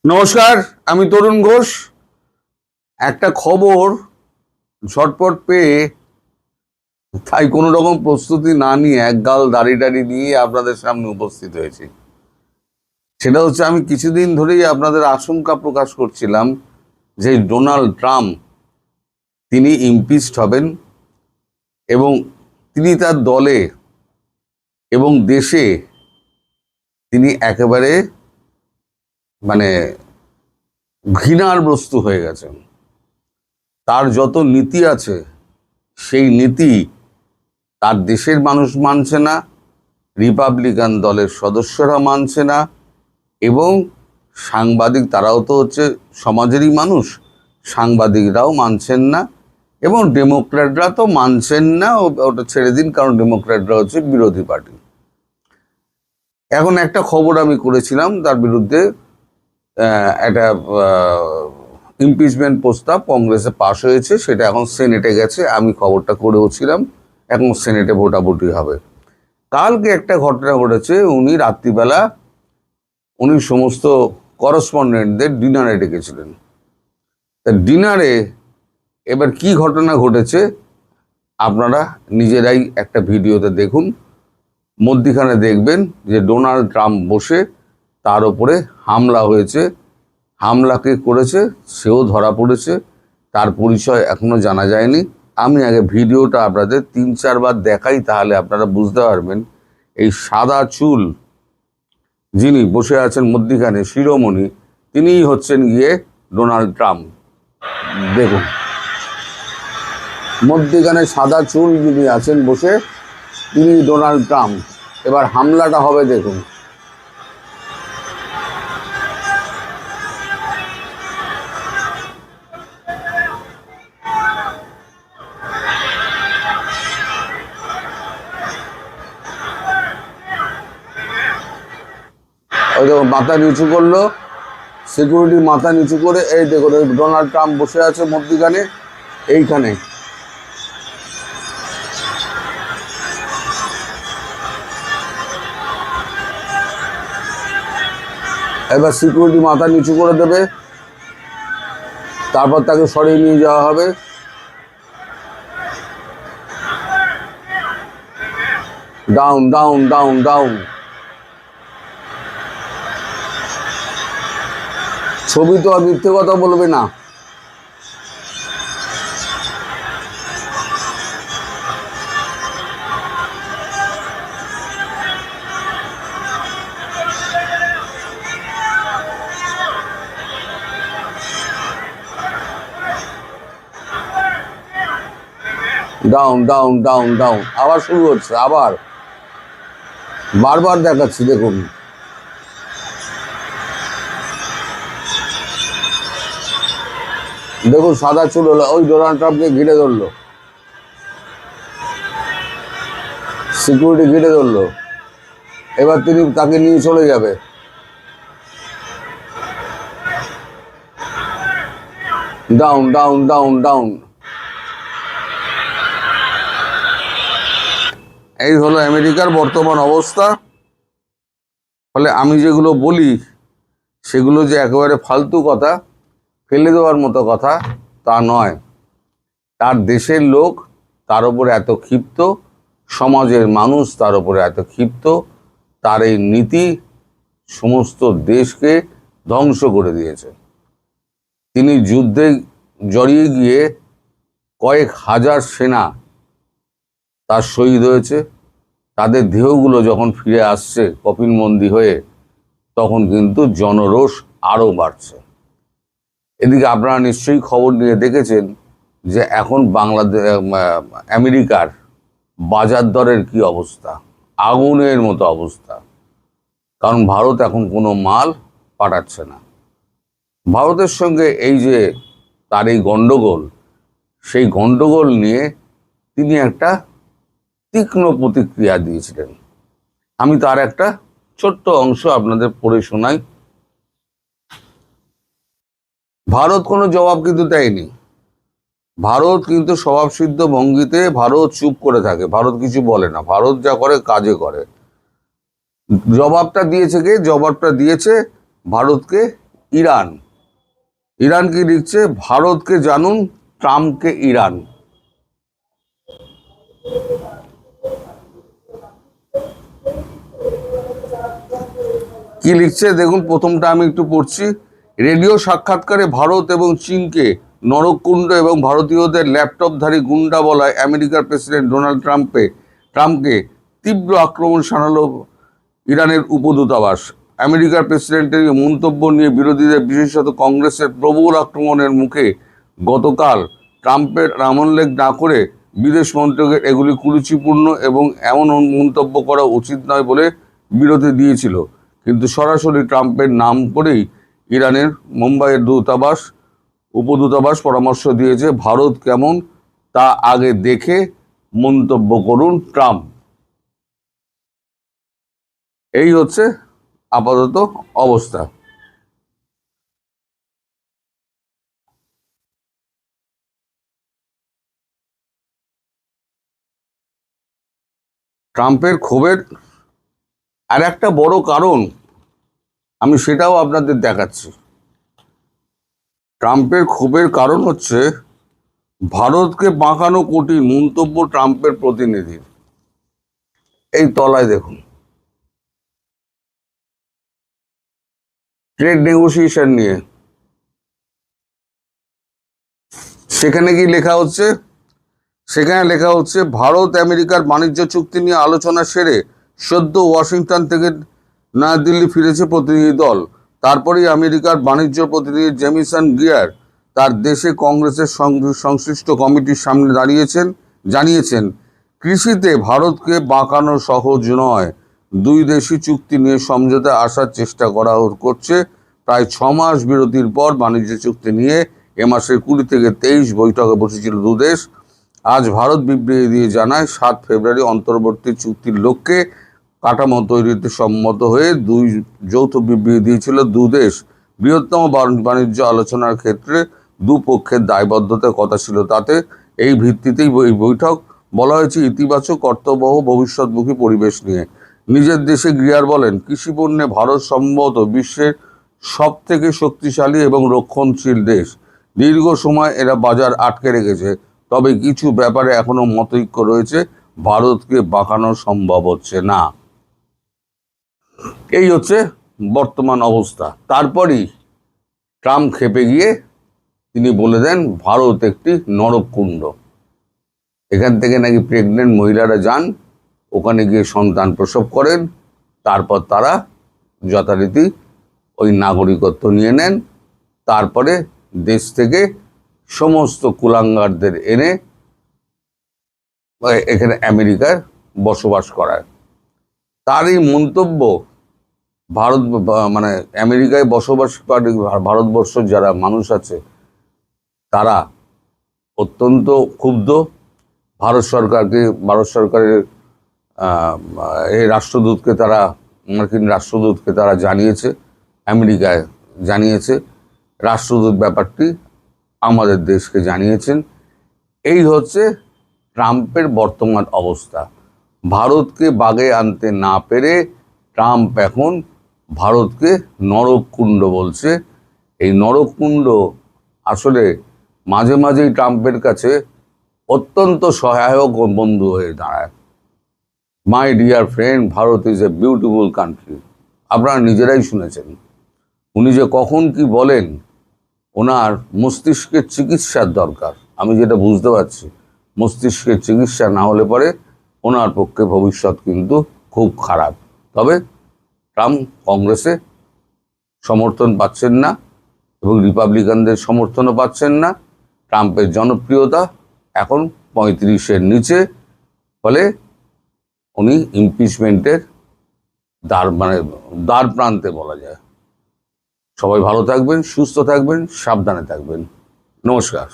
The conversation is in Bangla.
নমস্কার, আমি তরুণ ঘোষ। একটা খবর ঝটপট পেয়ে তাই কোনো রকম প্রস্তুতি না নিয়ে একগাল দাড়ি নিয়ে আপনাদের সামনে উপস্থিত হয়েছি। সেটা হচ্ছে, আমি কিছুদিন ধরেই আপনাদের আশঙ্কা প্রকাশ করছিলাম যে ডোনাল্ড ট্রাম্প তিনি ইমপিচড হবেন এবং তিনি তার দলে এবং দেশে তিনি একেবারে ঘৃণার বস্তু হয়ে গেছেন। তার যত নীতি আছে সেই নীতি তার দেশের মানুষ মানছে না, রিপাবলিকান দলের সদস্যরা মানছে না, এবং সাংবাদিক, তারাও তো হচ্ছে সমাজেরই মানুষ, সাংবাদিকরাও মানছেন না, এবং ডেমোক্র্যাটরা তো মানছেন না। ওটা ছেড়ে দিন, কারণ ডেমোক্র্যাটরা হচ্ছে বিরোধী পার্টি। এখন একটা খবর আমি করেছিলাম, তার বিরুদ্ধে একটা ইমপিচমেন্ট প্রস্তাব কংগ্রেসে পাশ হয়েছে, সেটা এখন সেনেটে গেছে। আমি খবরটা করেও ছিলাম, এখন সেনেটে ভোটাভুটি হবে। কালকে একটা ঘটনা ঘটেছে, উনি রাত্রিবেলা উনি সমস্ত করসপন্ডেন্টদের ডিনারে ডেকেছিলেন। তা ডিনারে এবার কি ঘটনা ঘটেছে আপনারা নিজেরাই একটা ভিডিওতে দেখুন। মধ্যিখানে দেখবেন যে ডোনাল্ড ট্রাম্প বসে, তার ওপরে হামলা হয়েছে। হামলা কে করেছে সেও ধরা পড়েছে, তার পরিচয় এখনো জানা যায়নি। আমি আগে ভিডিওটা আপনাদের 3-4 বার দেখাই, তাহলে আপনারা বুঝতে পারবেন এই সাদা চুল যিনি বসে আছেন মধ্যিখানে শিরোমণি, তিনিই হচ্ছেন গিয়ে ডোনাল্ড ট্রাম্প। দেখুন, মধ্যিখানে সাদা চুল যিনি আছেন বসে, তিনি ডোনাল্ড ট্রাম্প। এবার হামলাটা হবে দেখুন। ওই দেখুন, মাথা নিচু করলো, সিকিউরিটি মাথা নিচু করে, এই দেখুন ডোনাল্ড ট্রাম্প বসে আছে মধ্যিখানে এইখানে। এবার সিকিউরিটি মাথা নিচু করে দেবে, তারপর তাকে সরিয়ে নিয়ে যাওয়া হবে। Down down down down. ছবি তো আর মিথ্যে কথা বলবে না। Down down down down. আবার শুরু হচ্ছে, আবার বারবার দেখাচ্ছি দেখুন। দেখুন সাদা চুল হলো, ওই ডোনাল্ড ট্রাম্পকে ঘিরে ধরলো, সিকিউরিটি ঘিরে ধরলো। এবার তিনি তাকে নিয়ে চলে যাবে। Down down down down. এই হলো আমেরিকার বর্তমান অবস্থা। ফলে আমি যেগুলো বলি সেগুলো যে একেবারে ফালতু কথা, ফেলে দেওয়ার মতো কথা তা নয়। তার দেশের লোক তার উপরে এত ক্ষিপ্ত, সমাজের মানুষ তার উপরে এত ক্ষিপ্ত, তার এই নীতি সমস্ত দেশকে ধ্বংস করে দিয়েছে। তিনি যুদ্ধে জড়িয়ে গিয়ে কয়েক হাজার সেনা তার শহীদ হয়েছে। তাদের দেহগুলো যখন ফিরে আসছে কফিনবন্দি হয়ে, তখন কিন্তু জনরোষ আরও বাড়ছে। এদিকে আপনারা নিশ্চয়ই খবর নিয়ে দেখেছেন যে এখন আমেরিকার বাজার দরের কি অবস্থা, আগুনের মতো অবস্থা। কারণ ভারত এখন কোনো মাল পাঠাচ্ছে না। ভারতের সঙ্গে এই যে তার এই গণ্ডগোল, সেই গণ্ডগোল নিয়ে তিনি একটা তীক্ষ্ণ প্রতিক্রিয়া দিয়েছিলেন। আমি তার একটা ছোট্ট অংশ আপনাদের পড়ে শোনাই। ভারত কোনো জবাব কিন্তু দেয়নি। ভারত কিন্তু স্বভাবসিদ্ধ ভঙ্গিতে ভারত চুপ করে থাকে, ভারত কিছু বলে না। ভারত যা করে কাজে করে। জবাবটা দিয়েছে কে? জবাবটা দিয়েছে ভারতকে ইরান। ইরান কি লিখছে? ভারতকে জানুন, ট্রাম্পকে ইরান। কি লিখছে দেখুন, প্রথমটা আমি একটু পড়ছি। রেডিও সাক্ষাৎকারে ভারত এবং চীনকে নরককুণ্ড এবং ভারতীয়দের ল্যাপটপধারী গুন্ডা বলায় আমেরিকার প্রেসিডেন্ট ডোনাল্ড ট্রাম্পকে তীব্র আক্রমণ শানালো ইরানের উপদূতাবাস। আমেরিকার প্রেসিডেন্টের মন্তব্য নিয়ে বিরোধীদের, বিশেষত কংগ্রেসের প্রবল আক্রমণের মুখে গতকাল ট্রাম্পের নামোল্লেখ না করে বিদেশ মন্ত্রকের এগুলি কুরুচিপূর্ণ এবং এমন মন্তব্য করা উচিত নয় বলে বিরতি দিয়েছিল। কিন্তু সরাসরি ট্রাম্পের নাম করেই ইরানের মুম্বাইয়ের উপদূতাবাস পরামর্শ দিয়েছে, ভারত কেমন তা আগে দেখে মন্তব্য করুন ট্রাম্প। এই হচ্ছে আপাতত অবস্থা। ট্রাম্পের ক্ষোভের আর একটা বড় কারণ আমি সেটাও আপনাদের দেখাচ্ছি। ট্রাম্পের ক্ষোভের কারণ হচ্ছে ভারতকে বাঁকানো কঠিন মন্তব্য ট্রাম্পের প্রতিনিধির। এই তলায় দেখুন, ট্রেড নেগোসিয়েশন নিয়ে সেখানে কি লেখা হচ্ছে? সেখানে লেখা হচ্ছে, ভারত আমেরিকার বাণিজ্য চুক্তি নিয়ে আলোচনা সেরে সদ্য ওয়াশিংটন থেকে নয়াদিল্লি ফিরেছে প্রতিনিধি দল। তারপরেই আমেরিকার বাণিজ্য প্রতিনিধি জেমিসন গিয়ার তার দেশে কংগ্রেসের সংশ্লিষ্ট কমিটির সামনে জানিয়েছেন, কৃষিতে ভারতকে বাঁকানো সহজ নয়। দুই দেশই চুক্তি নিয়ে সমঝোতায় আসার চেষ্টা করছে। প্রায় 6 মাস বিরতির পর বাণিজ্য চুক্তি নিয়ে এ মাসের 20 থেকে 23 বৈঠকে বসেছিল দুদেশ। আজ ভারত বিবৃতি দিয়ে জানায়, 7 ফেব্রুয়ারি অন্তর্বর্তী চুক্তির লক্ষ্যে কাঠামো তৈরিতে সম্মত হয়ে যৌথ বিবৃতি দিয়েছিল দুদেশ। বৃহত্তম বাণিজ্য আলোচনার ক্ষেত্রে দুপক্ষের দায়বদ্ধতার কথা ছিল তাতে। এই ভিত্তিতেই এই বৈঠক। বলা হয়েছে ইতিবাচক, কর্তব্যবহ, ভবিষ্যৎমুখী পরিবেশ নিয়ে। নিজের দেশে গিয়ার বলেন, কৃষিপণ্যে ভারত সম্ভবত বিশ্বের সব থেকে শক্তিশালী এবং রক্ষণশীল দেশ। দীর্ঘ সময় এরা বাজার আটকে রেখেছে, তবে কিছু ব্যাপারে এখনো মতৈক্য রয়েছে। ভারতকে বাঁকানো সম্ভব হচ্ছে না। এই হচ্ছে বর্তমান অবস্থা। তারপরই ট্রাম্প খেপে গিয়ে তিনি বলে দেন, ভারত একটি নরককুণ্ড। এখান থেকে নাকি প্রেগনেন্ট মহিলারা যান, ওখানে গিয়ে সন্তান প্রসব করেন, তারপর তারা যথারীতি ওই নাগরিকত্ব নিয়ে নেন। তারপরে দেশ থেকে সমস্ত কুলাঙ্গারদের এনে এখানে আমেরিকায় বসবাস করায়। তার এই মন্তব্য মানে আমেরিকায় বসবাসকারী ভারতবর্ষের যারা মানুষ আছে তারা অত্যন্ত ক্ষুব্ধ। ভারত সরকারের এই মার্কিন রাষ্ট্রদূতকে তারা জানিয়েছে, আমেরিকায় জানিয়েছে। রাষ্ট্রদূত ব্যাপারটি আমাদের দেশকে জানিয়েছেন। এই হচ্ছে ট্রাম্পের বর্তমান অবস্থা। ভারতকে বাগে আনতে না পেরে ট্রাম্প এখন ভারতকে নরককুণ্ড বলছে। এই নরককুণ্ড আসলে মাঝে মাঝেই ট্রাম্পের কাছে অত্যন্ত সহায়ক বন্ধু হয়ে দাঁড়ায়। My dear friend, Bharat is a beautiful country. আপনারা নিজেরাই শুনেছেন উনি যে কখন কি বলেন। ওনার মস্তিষ্কের চিকিৎসার দরকার, আমি যেটা বুঝতে পারছি। মস্তিষ্কের চিকিৎসা না হলে পরে ওনার পক্ষে ভবিষ্যৎ কিন্তু খুব খারাপ। তবে ট্রাম্প কংগ্রেসে সমর্থন পাচ্ছেন না এবং রিপাবলিকানদের সমর্থনও পাচ্ছেন না। ট্রাম্পের জনপ্রিয়তা এখন 35-এর নিচে। ফলে উনি ইমপিচমেন্টের দ্বার প্রান্তে বলা যায়। সবাই ভালো থাকবেন, সুস্থ থাকবেন, সাবধানে থাকবেন। নমস্কার।